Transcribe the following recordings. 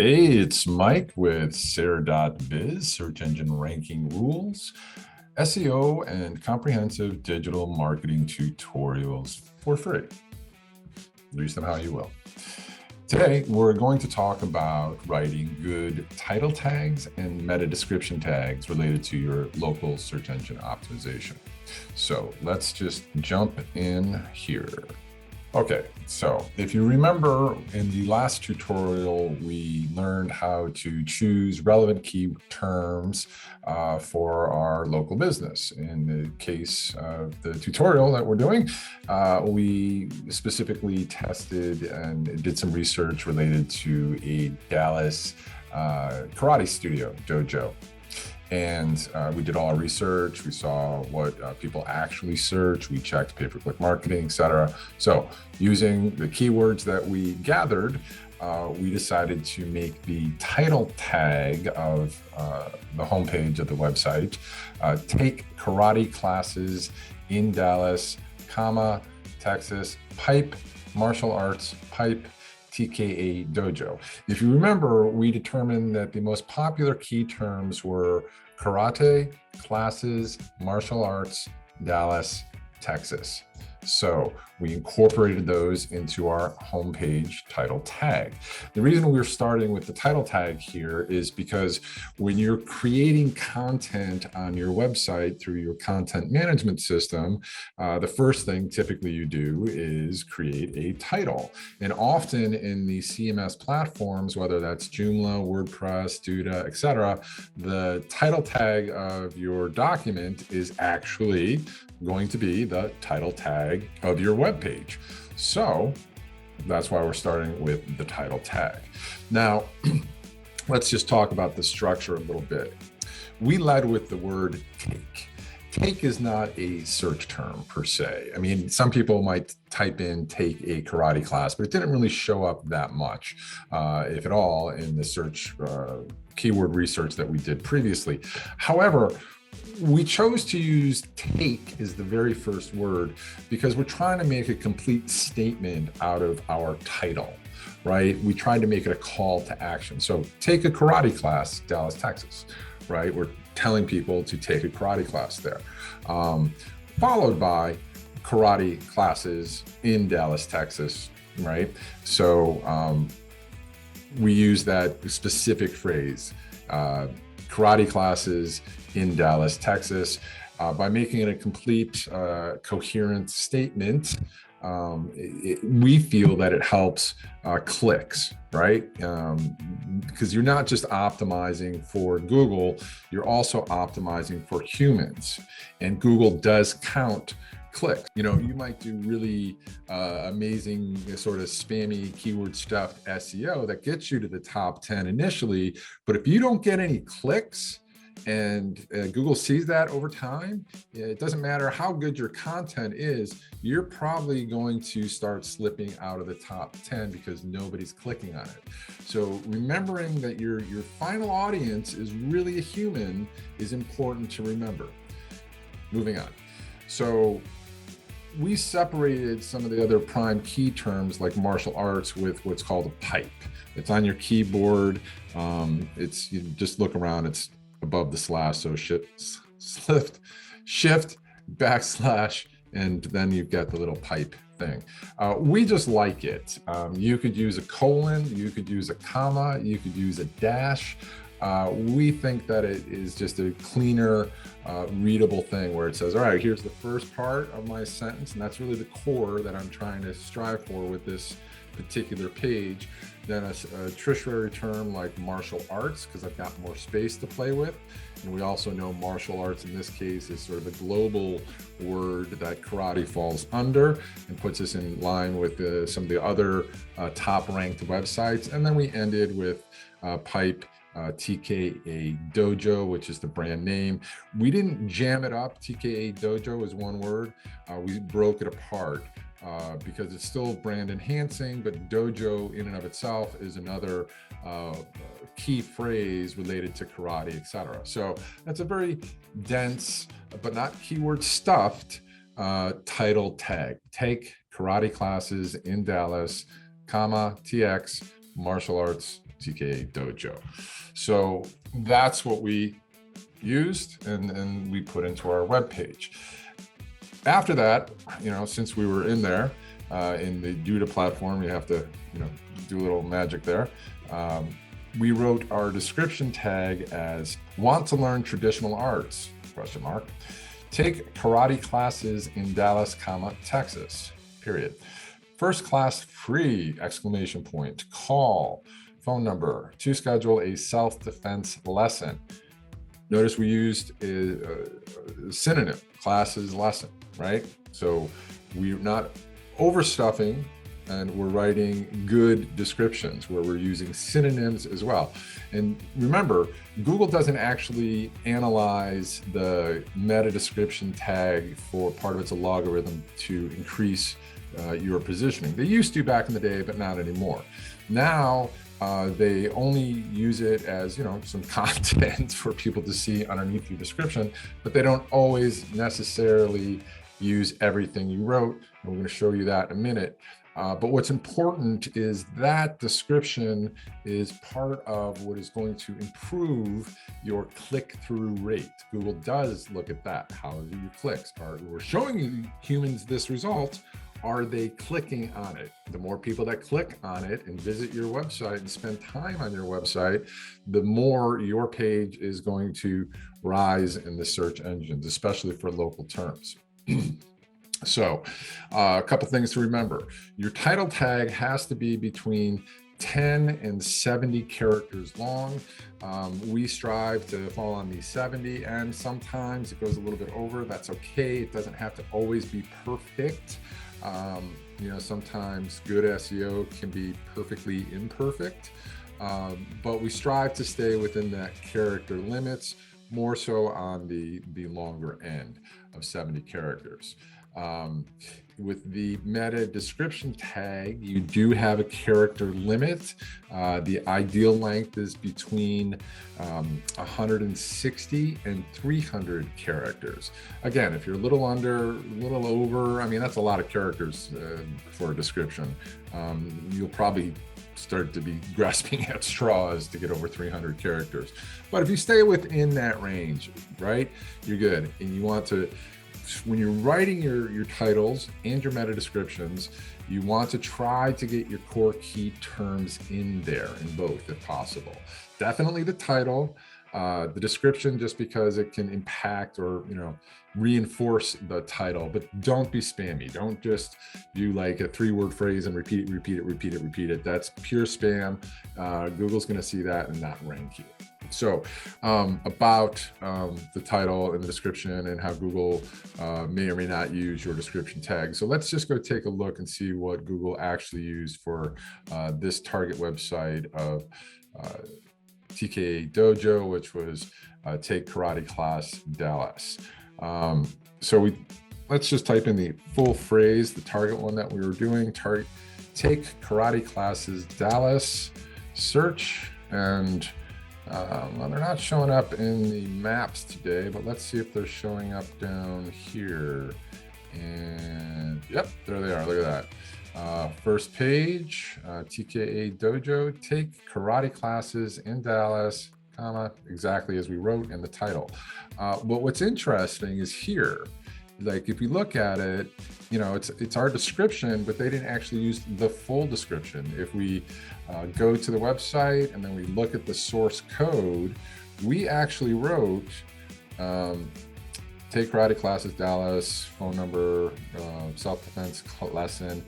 Hey, it's Mike with Serr.biz, search engine ranking rules, SEO, and comprehensive digital marketing tutorials for free. At least somehow you will. Today, we're going to talk about writing good title tags and meta description tags related to your local search engine optimization. So let's just jump in here. Okay, so if you remember in the last tutorial, we learned how to choose relevant key terms for our local business. In the case of the tutorial that we're doing, we specifically tested and did some research related to a Dallas karate studio, dojo. And we did all our research. We saw what people actually search. We checked pay-per-click marketing, et cetera. So using the keywords that we gathered, we decided to make the title tag of the homepage of the website, take karate classes in Dallas, Texas, pipe, martial arts, pipe, TKA dojo. If you remember, we determined that the most popular key terms were karate, classes, martial arts, Dallas, Texas. So we incorporated those into our homepage title tag. The reason we're starting with the title tag here is because when you're creating content on your website through your content management system, the first thing typically you do is create a title. And often in the CMS platforms, whether that's Joomla, WordPress, Duda, etc., the title tag of your document is actually going to be the title tag of your web page. So that's why we're starting with the title tag. Now, let's just talk about the structure a little bit. We led with the word take. Take is not a search term per se. I mean, some people might type in take a karate class, but it didn't really show up that much, if at all, in the search keyword research that we did previously. However, we chose to use take as the very first word because we're trying to make a complete statement out of our title, right? We tried to make it a call to action. So take a karate class, Dallas, Texas, right? We're telling people to take a karate class there, followed by karate classes in Dallas, Texas, right? So we use that specific phrase, karate classes in Dallas, Texas, by making it a complete, coherent statement. We feel that it helps clicks, right? Because you're not just optimizing for Google, you're also optimizing for humans. And Google does count clicks. You know, you might do really amazing sort of spammy keyword stuffed SEO that gets you to the top 10 initially, but if you don't get any clicks, and Google sees that over time, it doesn't matter how good your content is, you're probably going to start slipping out of the top 10 because nobody's clicking on it. So remembering that your final audience is really a human is important to remember. Moving on. So we separated some of the other prime key terms like martial arts with what's called a pipe. It's on your keyboard. You just look around, it's above the slash, so shift, backslash, and then you've got the little pipe thing. We just like it. You could use a colon, you could use a comma, you could use a dash. We think that it is just a cleaner, readable thing where it says, all right, here's the first part of my sentence, and that's really the core that I'm trying to strive for with this particular page. Then a tertiary term like martial arts, because I've got more space to play with. And we also know martial arts in this case is sort of a global word that karate falls under and puts us in line with some of the other top ranked websites. And then we ended with pipe, TKA Dojo, which is the brand name. We didn't jam it up. TKA Dojo is one word. We broke it apart. Because it's still brand enhancing, but dojo in and of itself is another key phrase related to karate, etc. So that's a very dense, but not keyword stuffed title tag. Take karate classes in Dallas, TX, martial arts, TKA Dojo. So that's what we used and we put into our web page. After that, since we were in there, in the Duda platform, you have to, do a little magic there. We wrote our description tag as "Want to learn traditional arts?" ? Take karate classes in Dallas, Texas, period. First class free, ! Call, phone number to schedule a self-defense lesson. Notice we used a synonym, classes, lesson, right? So we're not overstuffing, and we're writing good descriptions where we're using synonyms as well. And remember, Google doesn't actually analyze the meta description tag for part of its algorithm to increase your positioning. They used to back in the day, but not anymore. Now, they only use it as, some content for people to see underneath your description, but they don't always necessarily use everything you wrote. And we're going to show you that in a minute. But what's important is that description is part of what is going to improve your click-through rate. Google does look at that. How are your clicks? We're showing you humans this result. Are they clicking on it? The more people that click on it and visit your website and spend time on your website, the more your page is going to rise in the search engines, especially for local terms. So a couple things to remember. Your title tag has to be between 10 and 70 characters long. We strive to fall on the 70, and sometimes it goes a little bit over. That's okay. It doesn't have to always be perfect. Sometimes good SEO can be perfectly imperfect, but we strive to stay within that character limits, more so on the longer end of 70 characters. With the meta description tag, you do have a character limit. The ideal length is between 160 and 300 characters. Again, if you're a little under, a little over, that's a lot of characters for a description. You'll probably start to be grasping at straws to get over 300 characters. But if you stay within that range, right, you're good. And you want to, when you're writing your titles and your meta descriptions, you want to try to get your core key terms in there, in both if possible. Definitely the title, the description, just because it can impact or reinforce the title, but don't be spammy. Don't just do like a 3-word phrase and repeat it. That's pure spam. Google's going to see that and not rank you. So about the title and the description and how Google may or may not use your description tag. So let's just go take a look and see what Google actually used for this target website of TKA Dojo, which was Take Karate Class Dallas. Let's just type in the full phrase, the target one that we were doing, Take Karate Classes Dallas, search, and well, they're not showing up in the maps today, but let's see if they're showing up down here. And yep, there they are. Look at that. First page, TKA Dojo, Take Karate Classes in Dallas, exactly as we wrote in the title. But what's interesting is here, like if you look at it, it's our description, but they didn't actually use the full description. If we go to the website and then we look at the source code, we actually wrote Take Karate Classes Dallas, phone number, self-defense lesson,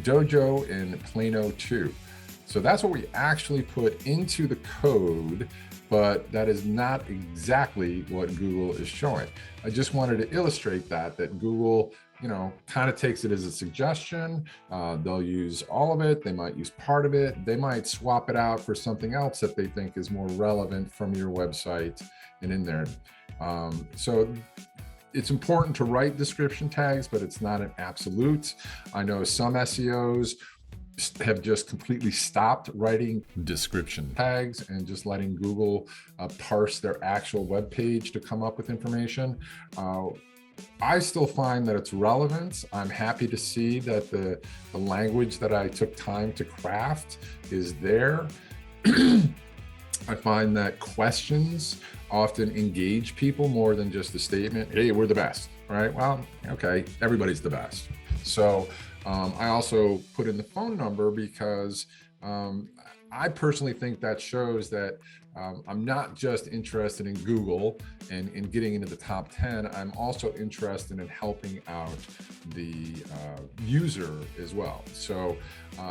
Dojo in Plano 2. So that's what we actually put into the code, but that is not exactly what Google is showing. I just wanted to illustrate that Google, kind of takes it as a suggestion. They'll use all of it. They might use part of it. They might swap it out for something else that they think is more relevant from your website and in there. So it's important to write description tags, but it's not an absolute. I know some SEOs have just completely stopped writing description tags and just letting Google parse their actual web page to come up with information. I still find that it's relevant. I'm happy to see that the language that I took time to craft is there. I find that questions often engage people more than just a statement, hey, we're the best, right? Well, okay, everybody's the best. So I also put in the phone number because I personally think that shows that I'm not just interested in Google and in getting into the top 10. I'm also interested in helping out the user as well. So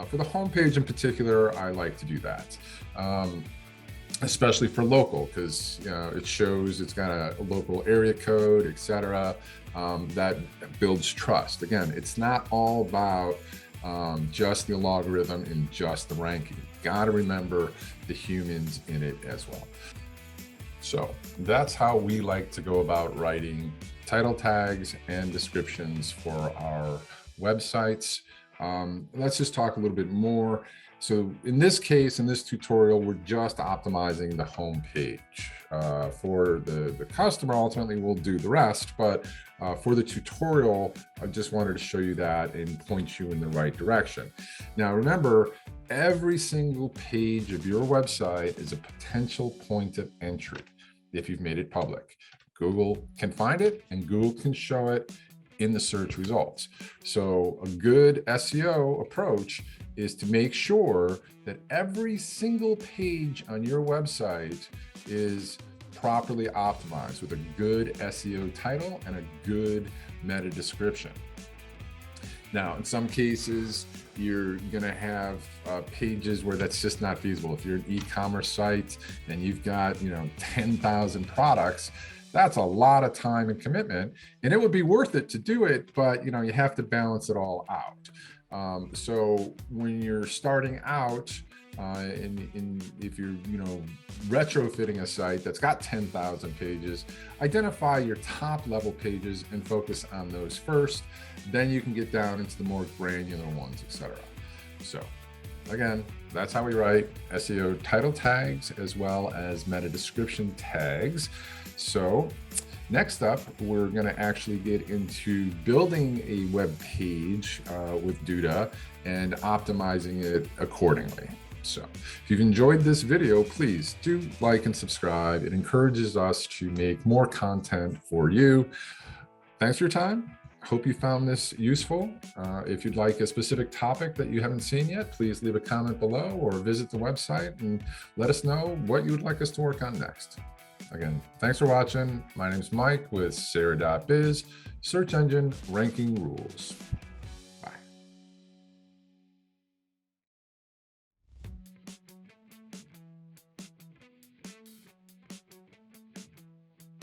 for the homepage in particular, I like to do that. Especially for local, because it shows it's got a local area code, etc. That builds trust. Again, it's not all about just the algorithm and just the ranking. Got to remember the humans in it as well. So that's how we like to go about writing title tags and descriptions for our websites. Let's just talk a little bit more. So in this case, in this tutorial, we're just optimizing the home page. For the customer, ultimately, we'll do the rest. But for the tutorial, I just wanted to show you that and point you in the right direction. Now, remember, every single page of your website is a potential point of entry if you've made it public. Google can find it and Google can show it in the search results. So a good SEO approach is to make sure that every single page on your website is properly optimized with a good SEO title and a good meta description. Now, in some cases, you're going to have pages where that's just not feasible. If you're an e-commerce site and you've got 10,000 products, that's a lot of time and commitment, and it would be worth it to do it, but you have to balance it all out. So when you're starting out, if you're retrofitting a site that's got 10,000 pages, identify your top level pages and focus on those first. Then you can get down into the more granular ones, etc. So again, that's how we write SEO title tags as well as meta description tags. So next up, we're going to actually get into building a web page with Duda and optimizing it accordingly. So if you've enjoyed this video, please do like and subscribe. It encourages us to make more content for you. Thanks for your time. Hope you found this useful. If you'd like a specific topic that you haven't seen yet, please leave a comment below or visit the website and let us know what you would like us to work on next. Again, thanks for watching. My name's Mike with Serr.biz, Search Engine Ranking Rules.